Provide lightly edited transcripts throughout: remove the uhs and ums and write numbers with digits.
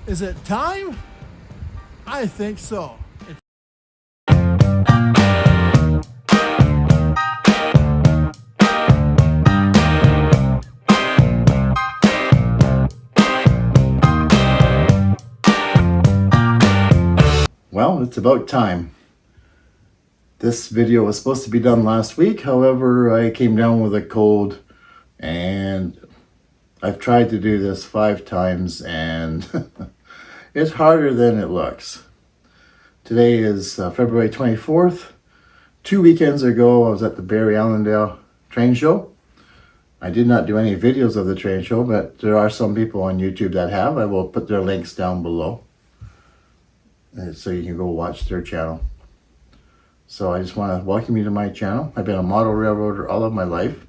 Is it time? I think so. Well, it's about time. This video was supposed to be done last week, however, I came down with a cold and I've tried to do this 5 times and it's harder than it looks. Today is February 24th. 2 weekends ago, I was at the Barrie Allendale train show. I did not do any videos of the train show, but there are some people on YouTube that have. I will put their links down below, so you can go watch their channel. So I just want to welcome you to my channel. I've been a model railroader all of my life.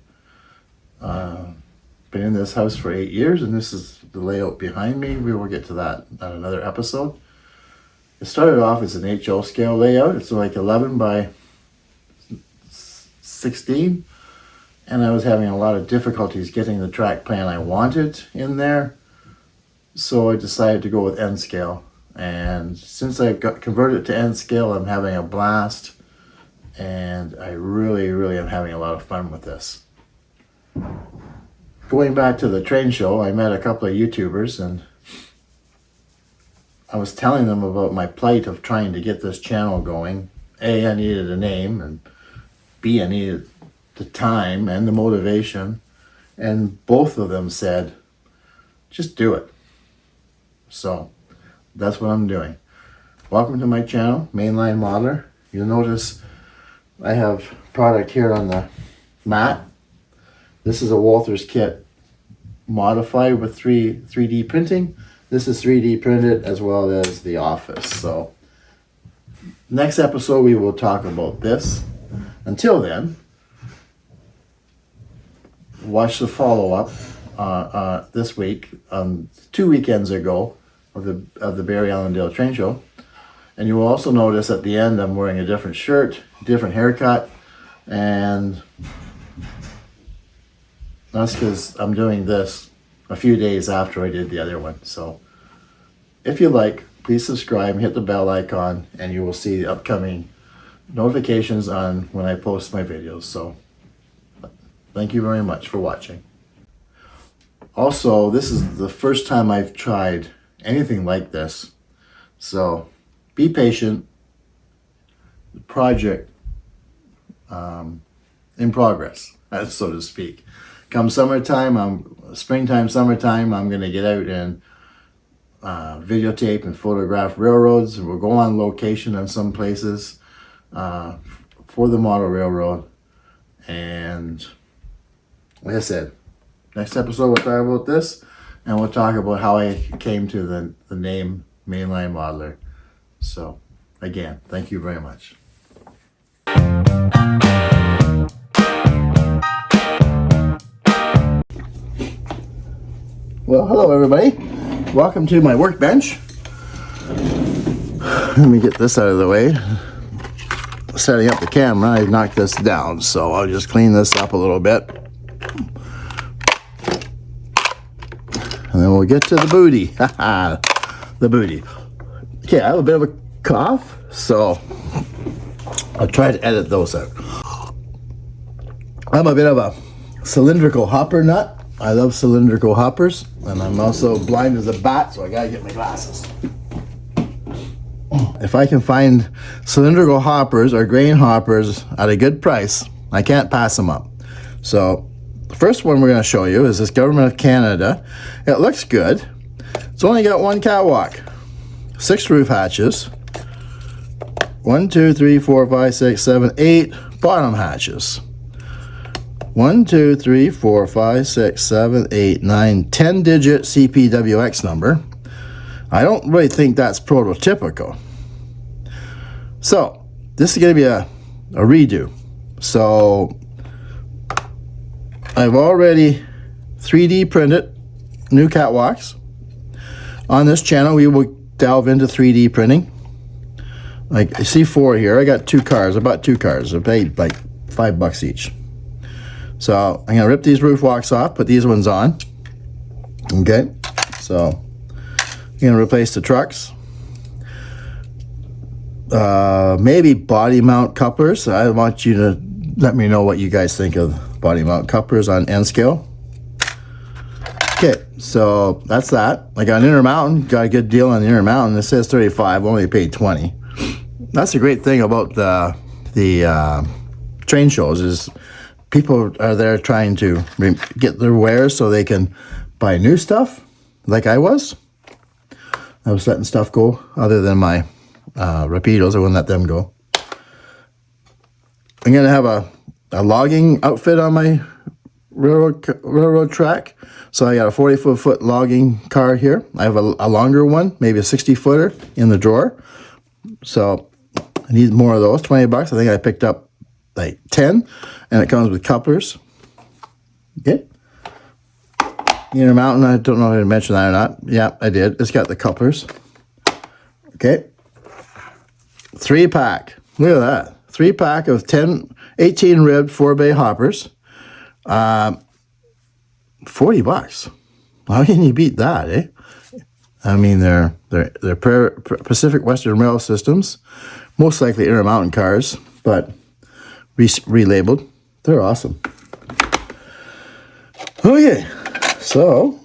Been in this house for 8 years, and this is the layout behind me. We will get to that on another episode. It started off as an HO scale layout. It's like 11 by 16. And I was having a lot of difficulties getting the track plan I wanted in there. So I decided to go with N scale. And since I got converted to N scale, I'm having a blast. And I really am having a lot of fun with this. Going back to the train show, I met a couple of YouTubers and I was telling them about my plight of trying to get this channel going. A, I needed a name, and B, I needed the time and the motivation. And both of them said, just do it. So that's what I'm doing. Welcome to my channel, Mainline Modeler. You'll notice I have product here on the mat. This is a Walther's kit modified with 3D printing. This is 3D printed as well as the office. So next episode we will talk about this. Until then, watch the follow-up this week, 2 weekends ago of the Barrie Allendale train show. And you will also notice at the end I'm wearing a different shirt, different haircut, and that's because I'm doing this a few days after I did the other one. So if you like, please subscribe, hit the bell icon, and you will see the upcoming notifications on when I post my videos. So thank you very much for watching. Also, this is the first time I've tried anything like this. So be patient. The project in progress, so to speak. Come summertime, springtime, summertime, I'm going to get out and videotape and photograph railroads. We'll go on location in some places for the model railroad. And like I said, next episode we'll talk about this, and we'll talk about how I came to the name Mainline Modeler. So again, thank you very much. Well, hello everybody. Welcome to my workbench. Let me get this out of the way. Setting up the camera, I knocked this down, so I'll just clean this up a little bit. And then we'll get to the booty. The booty. Okay, I have a bit of a cough, so I'll try to edit those out. I'm a bit of a cylindrical hopper nut. I love cylindrical hoppers, and I'm also blind as a bat, so I gotta get my glasses. If I can find cylindrical hoppers or grain hoppers at a good price, I can't pass them up. So the first one we're going to show you is this Government of Canada. It looks good. It's only got 1 catwalk, 6 roof hatches, 1, 2, 3, 4, 5, 6, 7, 8 bottom hatches. 1, 2, 3, 4, 5, 6, 7, 8, 9, 10-digit CPWX number. I don't really think that's prototypical. So this is going to be a redo. So I've already 3D printed new catwalks. On this channel we will delve into 3D printing. Like I see 4 here. I got 2 cars. I bought 2 cars. I paid like $5 each. So I'm gonna rip these roof walks off, put these ones on. Okay, so You're gonna replace the trucks. Maybe body mount couplers. I want you to let me know what you guys think of body mount couplers on N scale. Okay, so that's that. I got an Intermountain, got a good deal on the Intermountain. It says 35, only paid 20. That's a great thing about the train shows is people are there trying to get their wares so they can buy new stuff, like I was. I was letting stuff go other than my Rapidos. I wouldn't let them go. I'm going to have a logging outfit on my railroad track. So I got a 40-foot logging car here. I have a longer one, maybe a 60-footer in the drawer. So I need more of those, 20 bucks. I think I picked up like 10, and it comes with couplers. Okay. Intermountain, I don't know if I mentioned that or not. Yeah, I did. It's got the couplers. Okay. 3-pack. Look at that. 3-pack of 18 ribbed 4-bay hoppers. 40 bucks. How can you beat that, eh? I mean, they're Pacific Western Rail systems, most likely Intermountain cars, but relabeled. They're awesome. Okay, so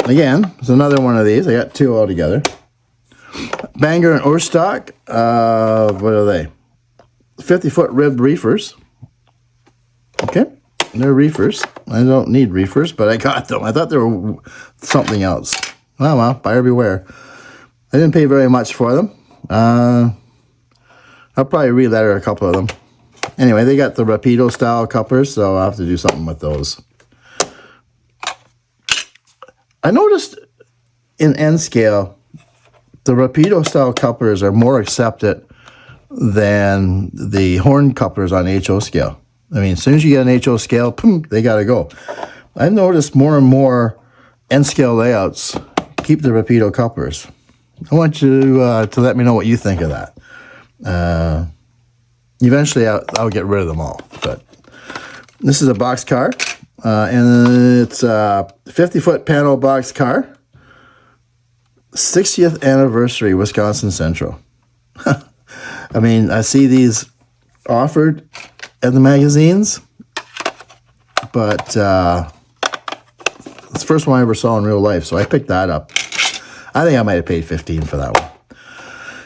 again, there's another one of these. I got 2 altogether. Bangor and Oorstock. What are they? 50-foot ribbed reefers. Okay, they're reefers. I don't need reefers, but I got them. I thought they were something else. Well, buyer beware. I didn't pay very much for them. I'll probably re-letter a couple of them. Anyway, they got the Rapido style couplers, so I'll have to do something with those. I noticed in N scale, the Rapido style couplers are more accepted than the horn couplers on HO scale. I mean, as soon as you get an HO scale, boom, they got to go. I've noticed more and more N scale layouts keep the Rapido couplers. I want you to let me know what you think of that. Eventually, I'll get rid of them all. But this is a box car, and it's a 50-foot panel box car. 60th anniversary, Wisconsin Central. I mean, I see these offered at the magazines, but it's the first one I ever saw in real life, so I picked that up. I think I might have paid $15 for that one.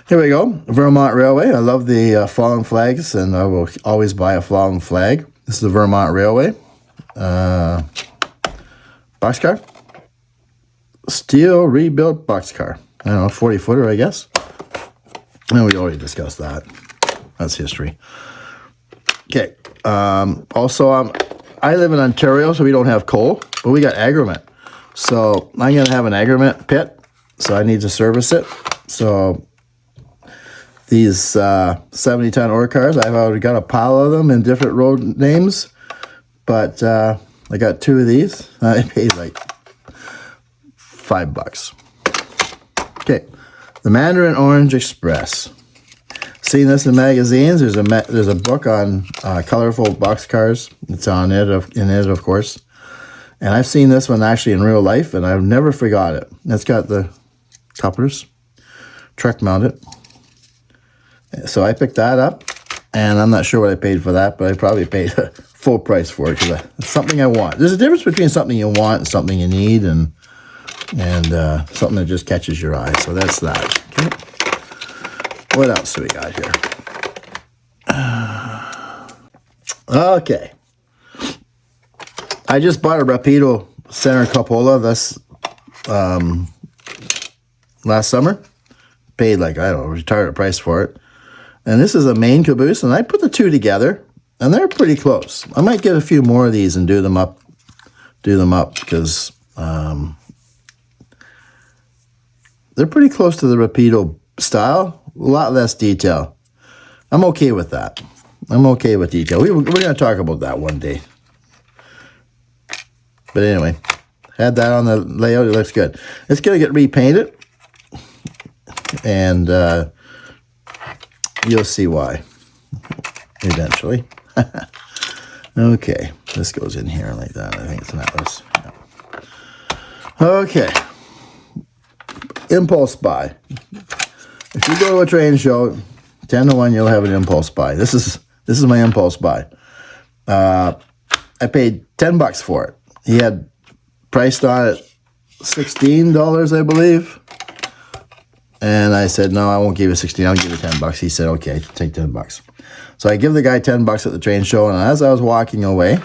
Here we go, Vermont Railway. I love the fallen flags, and I will always buy a fallen flag. This is the Vermont Railway. Boxcar. Steel rebuilt boxcar. I don't know, 40-footer, I guess. And we already discussed that. That's history. Okay. Also, I live in Ontario, so we don't have coal, but we got agrement. So I'm going to have an agrement pit, so I need to service it. So these 70-ton ore cars, I've already got a pile of them in different road names, but I got 2 of these. I paid like $5. Okay, the Mandarin Orange Express. Seen this in magazines. There's a book on colorful boxcars. It's on it, of course. And I've seen this one actually in real life, and I've never forgot it. It's got the couplers, truck mounted. So I picked that up, and I'm not sure what I paid for that, but I probably paid full price for it because it's something I want. There's a difference between something you want and something you need, and something that just catches your eye. So that's that. Okay. What else do we got here? Okay. I just bought a Rapido center cupola this last summer. Paid like, I don't know, retired price for it. And this is a main caboose, and I put the 2 together, and they're pretty close. I might get a few more of these and do them up because they're pretty close to the Rapido style, a lot less detail. I'm okay with that. I'm okay with detail. We're going to talk about that one day. But anyway, had that on the layout. It looks good. It's going to get repainted, and you'll see why eventually. Okay, this goes in here like that. I think it's an atlas. Yeah. Okay. impulse buy. If you go to a train show, 10 to 1, you'll have an impulse buy. This is my impulse buy. I paid $10 for it. He had priced on it $16, I believe. And I said, no, I won't give you 16. I'll give you $10. He said, okay, take $10. So I give the guy $10 at the train show. And as I was walking away,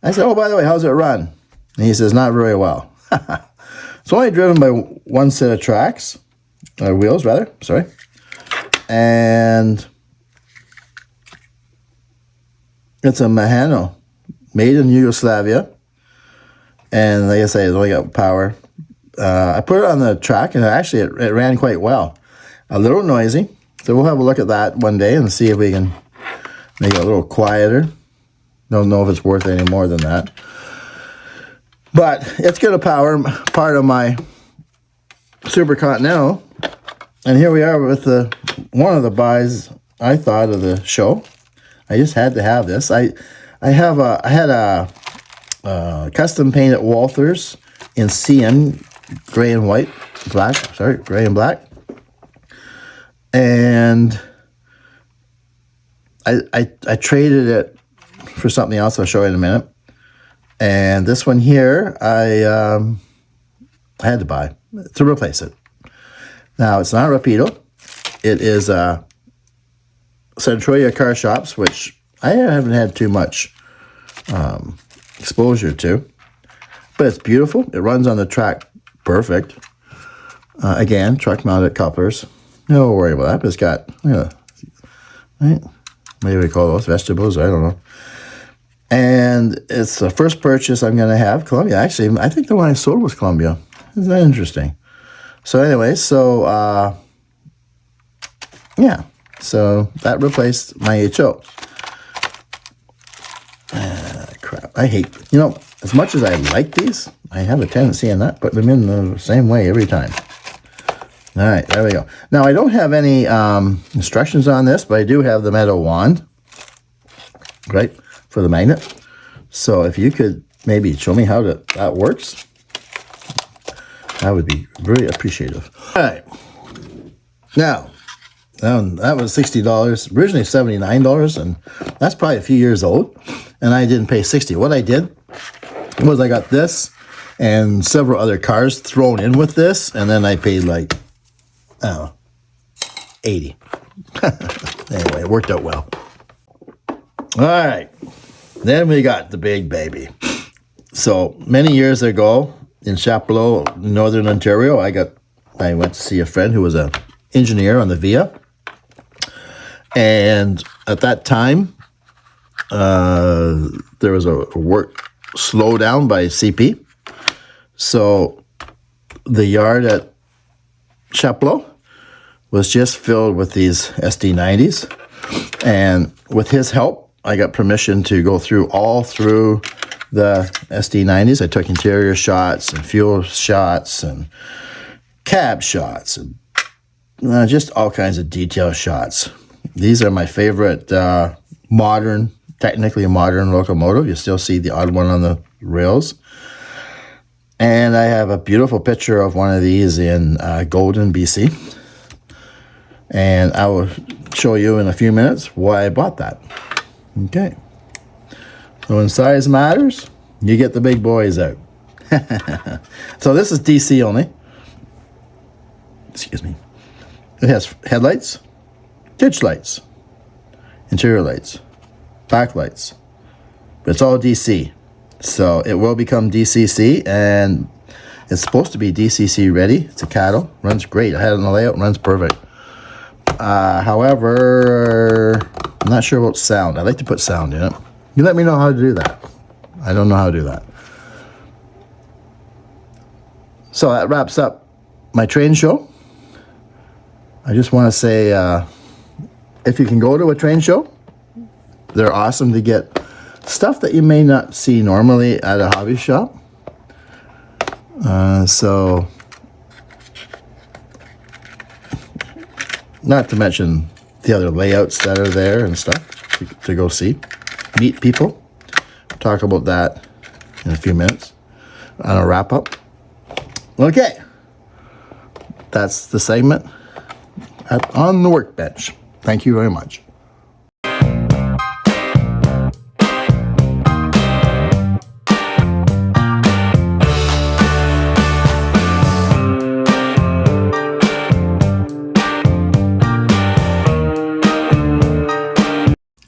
I said, oh, by the way, how's it run? And he says, not very well. It's only driven by one set of tracks, or wheels rather, sorry. And it's a Mahano, made in Yugoslavia. And like I say, it's only got power. I put it on the track, and actually it ran quite well. A little noisy, so we'll have a look at that one day and see if we can make it a little quieter. Don't know if it's worth any more than that. But it's got a power, part of my Super Continental. And here we are with one of the buys I thought of the show. I just had to have this. I had a custom painted Walthers in CN, gray and white, black, sorry, gray and black. And I traded it for something else I'll show you in a minute. And this one here, I had to buy to replace it. Now, it's not a Rapido. It is Centroia Car Shops, which I haven't had too much exposure to. But it's beautiful. It runs on the track perfect. Again, truck-mounted couplers. No worry about that, but it's got, right? Maybe we call those vegetables, I don't know. And it's the first purchase I'm going to have, Columbia. Actually, I think the one I sold was Columbia. Isn't that interesting? So anyway, yeah. So that replaced my HO. Crap. I hate, as much as I like these, I have a tendency in not putting them in the same way every time. All right, there we go. Now, I don't have any instructions on this, but I do have the metal wand, right, for the magnet. So if you could maybe show me how that works, I would be very appreciative. All right. Now, that was $60, originally $79, and that's probably a few years old, and I didn't pay $60. What I did was I got this and several other cars thrown in with this, and then I paid like, I don't know, $80. Anyway, it worked out well. All right. Then we got the big baby. So many years ago in Chapleau, Northern Ontario, I went to see a friend who was an engineer on the VIA. And at that time, there was a work slowdown by CP. So the yard at Chapleau was just filled with these SD90s. And with his help, I got permission to go all through the SD90s. I took interior shots and fuel shots and cab shots and just all kinds of detail shots. These are my favorite technically modern locomotive. You still see the odd one on the rails. And I have a beautiful picture of one of these in Golden, BC. And I will show you in a few minutes why I bought that. Okay. So when size matters, you get the big boys out. So this is DC only. Excuse me. It has headlights, ditch lights, interior lights, backlights. But it's all DC. So it will become DCC, and it's supposed to be DCC ready. It's a cattle. Runs great. I had it in the layout. Runs perfect. However, I'm not sure about sound. I like to put sound in it. You let me know how to do that. I don't know how to do that. So that wraps up my train show. I just want to say, if you can go to a train show, they're awesome to get stuff that you may not see normally at a hobby shop. So, not to mention the other layouts that are there and stuff to go see. Meet people. Talk about that in a few minutes on a wrap up. Okay. that's the segment on the workbench. Thank you very much.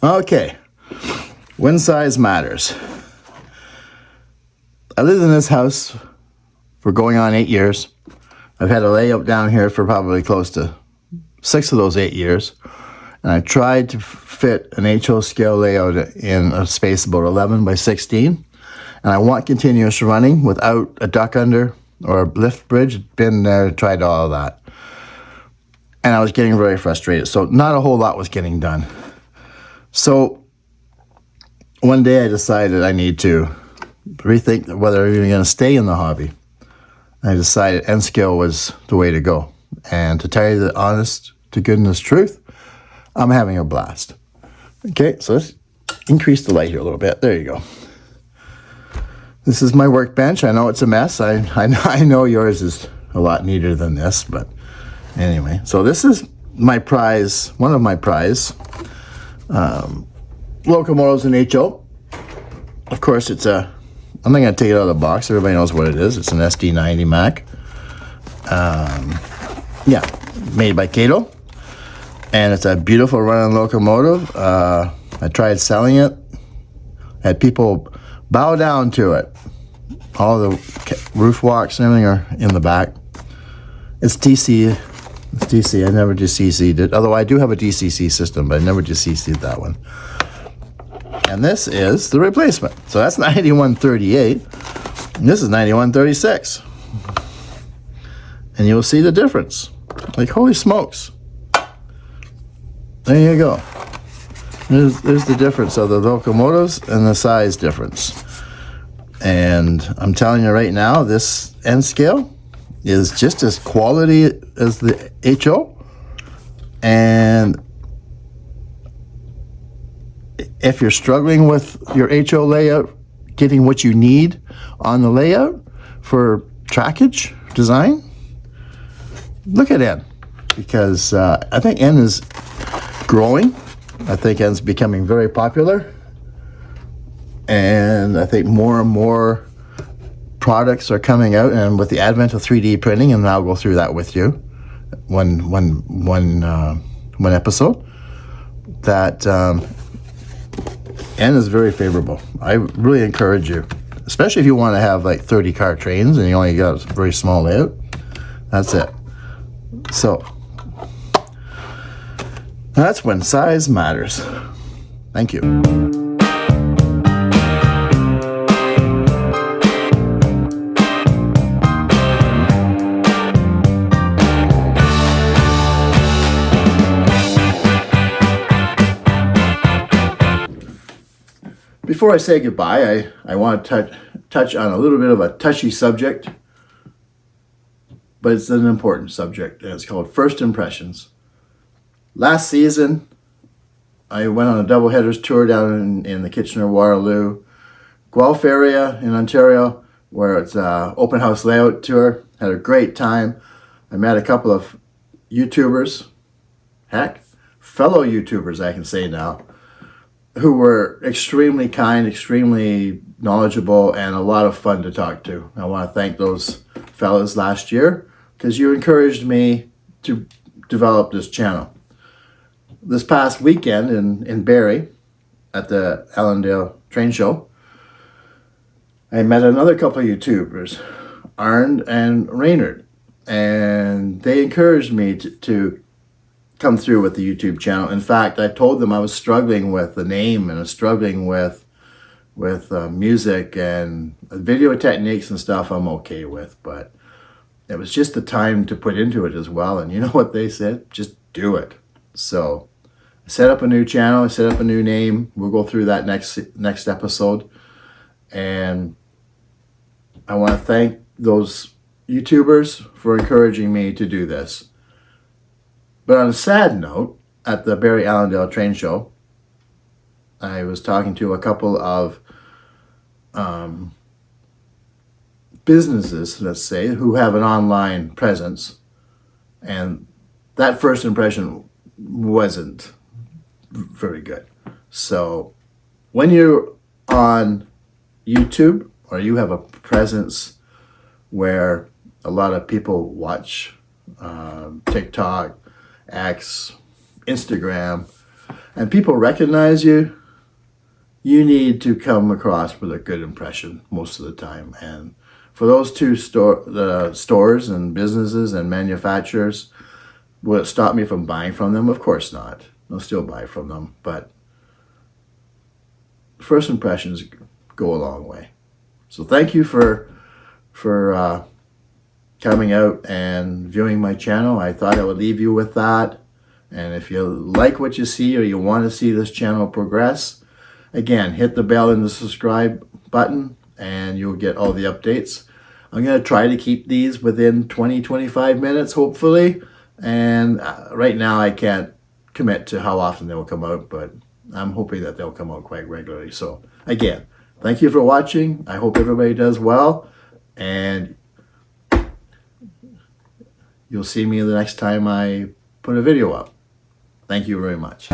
Okay, when size matters. I lived in this house for going on 8 years. I've had a layout down here for probably close to 6 of those 8 years. And I tried to fit an HO scale layout in a space about 11 by 16. And I want continuous running without a duck under or a lift bridge. Been there, tried all of that. And I was getting very frustrated. So not a whole lot was getting done. So one day I decided I need to rethink whether I'm even going to stay in the hobby. I decided N scale was the way to go. And to tell you the honest to goodness truth, I'm having a blast. Okay, so let's increase the light here a little bit. There you go. This is my workbench. I know it's a mess. I know yours is a lot neater than this, but anyway. So this is my prize, one of my prize locomotives in HO. Of course, I'm not going to take it out of the box. Everybody knows what it is. It's an SD90 Mac. Yeah, made by Cato. And it's a beautiful running locomotive. I tried selling it. Had people bow down to it. All the roof walks and everything are in the back. It's DC. It's DC. I never just CC'd it. Although I do have a DCC system, but I never just CC'd that one. And this is the replacement. So that's 9138. And this is 9136. And you'll see the difference. Like, holy smokes. There you go. There's the difference of the locomotives and the size difference. And I'm telling you right now, this N scale is just as quality as the HO. And if you're struggling with your HO layout, getting what you need on the layout for trackage design, look at N. Because I think N is growing. I think N's becoming very popular. And I think more and more products are coming out, and with the advent of 3D printing, and I'll go through that with you one episode, that N is very favorable. I really encourage you, especially if you want to have like 30 car trains and you only got a very small layout. That's it. So that's when size matters. Thank you. Before I say goodbye, I want to touch on a little bit of a touchy subject, but it's an important subject, and it's called first impressions. Last season, I went on a doubleheaders tour down in the Kitchener-Waterloo, Guelph area in Ontario, where it's an open house layout tour. Had a great time. I met a couple of YouTubers, fellow YouTubers I can say now, who were extremely kind, extremely knowledgeable, and a lot of fun to talk to. I want to thank those fellas last year because you encouraged me to develop this channel. This past weekend in Barrie at the Allendale train show, I met another couple of YouTubers, Arnd and Reynard, and they encouraged me to come through with the YouTube channel. In fact, I told them I was struggling with the name and I was struggling with music and video techniques and stuff I'm okay with, but it was just the time to put into it as well. And you know what they said? Just do it. So I set up a new channel, I set up a new name. We'll go through that next episode. And I want to thank those YouTubers for encouraging me to do this. But on a sad note, at the Barrie Allendale train show, I was talking to a couple of businesses, let's say, who have an online presence. And that first impression wasn't very good. So when you're on YouTube or you have a presence where a lot of people watch TikTok, X, Instagram, and people recognize you, you need to come across with a good impression most of the time. And for those two stores and businesses and manufacturers, will it stop me from buying from them? Of course not. I'll still buy from them, but first impressions go a long way. So thank you for coming out and viewing my channel. I thought I would leave you with that. And if you like what you see or you want to see this channel progress, again, hit the bell and the subscribe button and you'll get all the updates. I'm going to try to keep these within 20-25 minutes, hopefully. And right now I can't commit to how often they will come out, but I'm hoping that they'll come out quite regularly. So again, thank you for watching. I hope everybody does well, and you'll see me the next time I put a video up. Thank you very much.